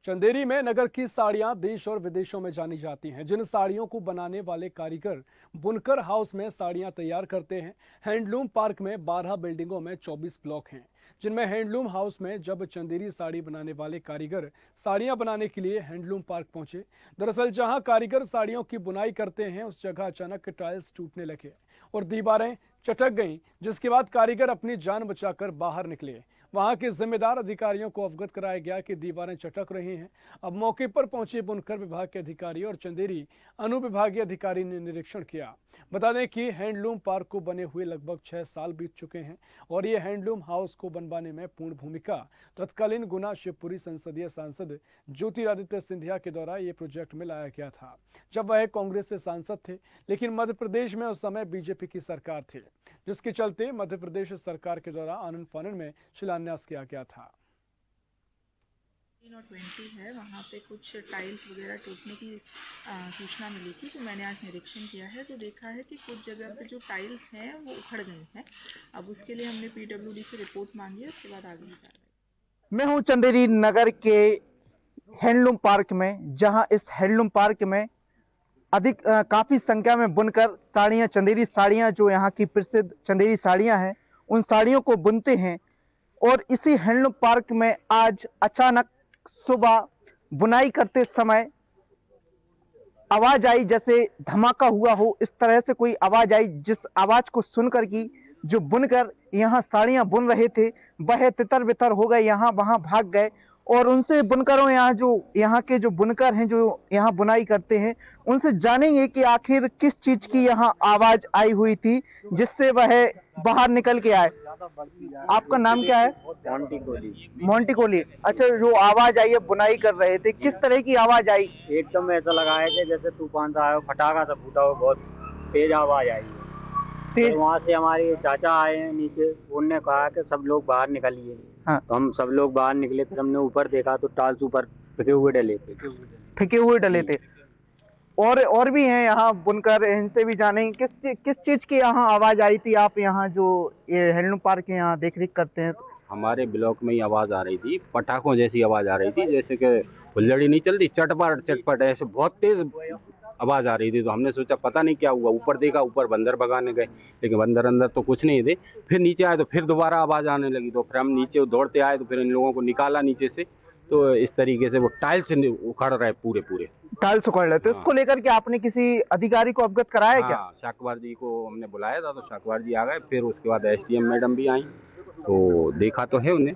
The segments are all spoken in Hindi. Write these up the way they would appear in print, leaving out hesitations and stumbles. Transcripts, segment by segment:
चंदेरी में नगर की साड़ियां देश और विदेशों में जानी जाती हैं। जिन साड़ियों को बनाने वाले कारीगर बुनकर हाउस में साड़ियां तैयार करते हैं। हैंडलूम पार्क में 12 बिल्डिंगों में 24 ब्लॉक हैं, जिनमें हैंडलूम हाउस में जब चंदेरी साड़ी बनाने वाले कारीगर साड़ियां बनाने के लिए हैंडलूम पार्क पहुंचे। दरअसल जहां कारीगर साड़ियों की बुनाई करते हैं उस जगह अचानक टाइल्स टूटने लगे और दीवारें चटक गईं, जिसके बाद कारीगर अपनी जान बचाकर बाहर निकले। वहां के जिम्मेदार अधिकारियों को अवगत कराया गया कि दीवारें चटक रही हैं। अब मौके पर पहुंचे बुनकर विभाग के अधिकारी और चंदेरी अनुविभागीय अधिकारी ने निरीक्षण किया। बता दें कि हैंडलूम पार्क को बने हुए लगभग 6 साल बीत चुके हैं और ये हैंडलूम हाउस को बनवाने में पूर्ण भूमिका तत्कालीन गुना शिवपुरी संसदीय सांसद ज्योतिरादित्य सिंधिया के द्वारा ये प्रोजेक्ट में लाया गया था, जब वह कांग्रेस से सांसद थे। लेकिन मध्य प्रदेश में उस समय बीजेपी की सरकार थी, जिसके चलते मध्य प्रदेश सरकार के द्वारा आनन फानन में शिलान्यास किया गया था। 20 है, वहाँ पे कुछ टाइल्स वगैरह टूटने की सूचना मिली थी, तो मैंने आज निरीक्षण किया है तो देखा है कि कुछ जगह पे जो टाइल्स हैं वो उखड़ गई हैं। अब उसके लिए हमने पीडब्ल्यूडी से रिपोर्ट मांगी है, उसके बाद आगे की कार्रवाई। मैं हूँ चंदेरी नगर के हैंडलूम पार्क में, जहां इस हैंडलूम पार्क में काफी संख्या में बुनकर साड़ियां, चंदेरी साड़ियां जो यहाँ की प्रसिद्ध चंदेरी साड़ियां हैं, उन साड़ियों को बुनते हैं। और इसी हैंडलूम पार्क में आज अचानक सुबह बुनाई करते समय आवाज आई, जैसे धमाका हुआ हो, इस तरह से कोई आवाज आई, जिस आवाज को सुनकर की जो बुनकर यहाँ साड़ियां बुन रहे थे वह तितर बितर हो गए, यहाँ वहां भाग गए। और उनसे बुनकरों, यहाँ के जो बुनकर हैं जो यहाँ बुनाई करते हैं, उनसे जानेंगे कि आखिर किस चीज की यहाँ आवाज आई हुई थी जिससे वह बाहर निकल के आए। आपका नाम क्या है? मोंटी कोहली। अच्छा, जो आवाज आई है, बुनाई कर रहे थे, किस तरह की आवाज आई? एकदम ऐसा लगा है कि जैसे तूफान सा आया, फटाका सा फूटा हो, बहुत तेज आवाज आई है। तेज? तो वहाँ से हमारे चाचा आए हैं नीचे, उनने कहा कि सब लोग बाहर निकलिए। हाँ। तो हम सब लोग बाहर निकले, फिर हमने ऊपर देखा तो टाइल्स ऊपर फेंके हुए डले थे। और भी हैं यहाँ बुनकर, इनसे भी जानेंगे किस चीज की यहाँ आवाज आई थी। आप यहाँ जो ये हैंडलूम पार्क के यहाँ देख रेख करते हैं? हमारे ब्लॉक में ही आवाज आ रही थी, पटाखों जैसी आवाज आ रही थी, जैसे कि फुलझड़ी नहीं चलती, चटपट चटपट, ऐसे बहुत तेज आवाज आ रही थी। तो हमने सोचा पता नहीं क्या हुआ, ऊपर देखा, ऊपर बंदर भगाने गए, लेकिन बंदर अंदर तो कुछ नहीं थे। फिर नीचे आए तो फिर दोबारा आवाज आने लगी, तो फिर हम नीचे दौड़ते आए, तो फिर इन लोगों को निकाला नीचे से। तो इस तरीके से वो टाइल्स उखड़ रहे, पूरे टाइल्स उखड़ रहे। तो इसको लेकर के आपने किसी अधिकारी को अवगत कराया क्या? शाकवार जी को हमने बुलाया था, तो शाकवार जी आ गए। फिर उसके बाद एसडीएम मैडम भी आई, तो देखा तो है उन्हें।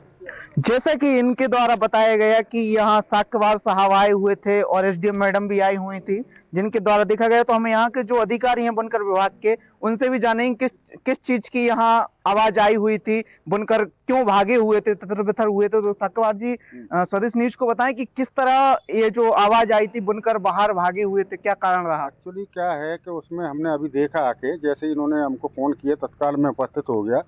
जैसा कि इनके द्वारा बताया गया कि यहाँ साक्यवार साहब आए हुए थे और एसडीएम मैडम भी आई हुई थी, जिनके द्वारा देखा गया। तो हमें यहाँ के जो अधिकारी हैं बुनकर विभाग के, उनसे भी जानेंगे किस चीज की यहाँ आवाज आई हुई थी, बुनकर क्यों भागे हुए थे, तितर बितर हुए थे। तो साक्यवार जी स्वदेश न्यूज को बताएं कि किस तरह ये जो आवाज आई थी, बुनकर बाहर भागे हुए थे, क्या कारण रहा? एक्चुअली क्या है कि उसमें हमने अभी देखा आके, जैसे इन्होंने हमको फोन किया, तत्काल में उपस्थित हो गया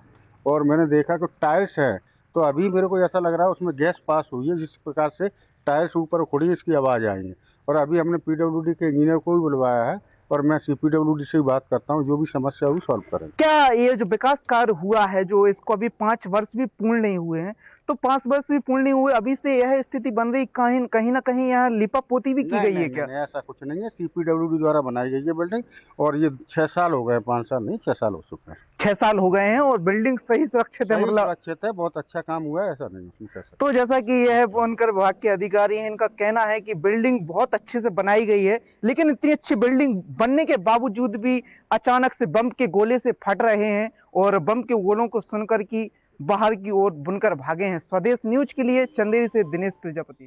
और मैंने देखा कि टाइल्स है। तो अभी मेरे को ऐसा लग रहा है उसमें गैस पास हुई है, जिस प्रकार से टाइल्स ऊपर उखड़ी, इसकी आवाज़ आई है। और अभी हमने पीडब्ल्यूडी के इंजीनियर को भी बुलवाया है और मैं सीपीडब्ल्यूडी से भी बात करता हूँ, जो भी समस्या हुई सॉल्व करें। क्या ये जो विकास कार्य हुआ है, जो इसको अभी 5 वर्ष भी पूर्ण नहीं हुए हैं, तो 5 वर्ष भी पूर्ण नहीं हुए, अभी से यह स्थिति बन रही, कहीं ना कहीं यहाँ लिपा पोती भी की गई है क्या? ऐसा कुछ नहीं है, सीपीडब्ल्यूडी द्वारा बनाई गई है बिल्डिंग और ये 6 साल हो गए, 5 साल नहीं, 6 साल हो चुके हैं। 6 साल हो गए हैं और बिल्डिंग सही सुरक्षित है, मतलब सुरक्षित है, बहुत अच्छा काम हुआ है, ऐसा नहीं है। तो जैसा कि यह बुनकर विभाग के अधिकारी हैं, इनका कहना है कि बिल्डिंग बहुत अच्छे से बनाई गई है, लेकिन इतनी अच्छी बिल्डिंग बनने के बावजूद भी अचानक से बम के गोले से फट रहे हैं और बम के गोलों को सुनकर की बाहर की ओर बुनकर भागे हैं। स्वदेश न्यूज के लिए चंदेरी से दिनेश प्रजापति।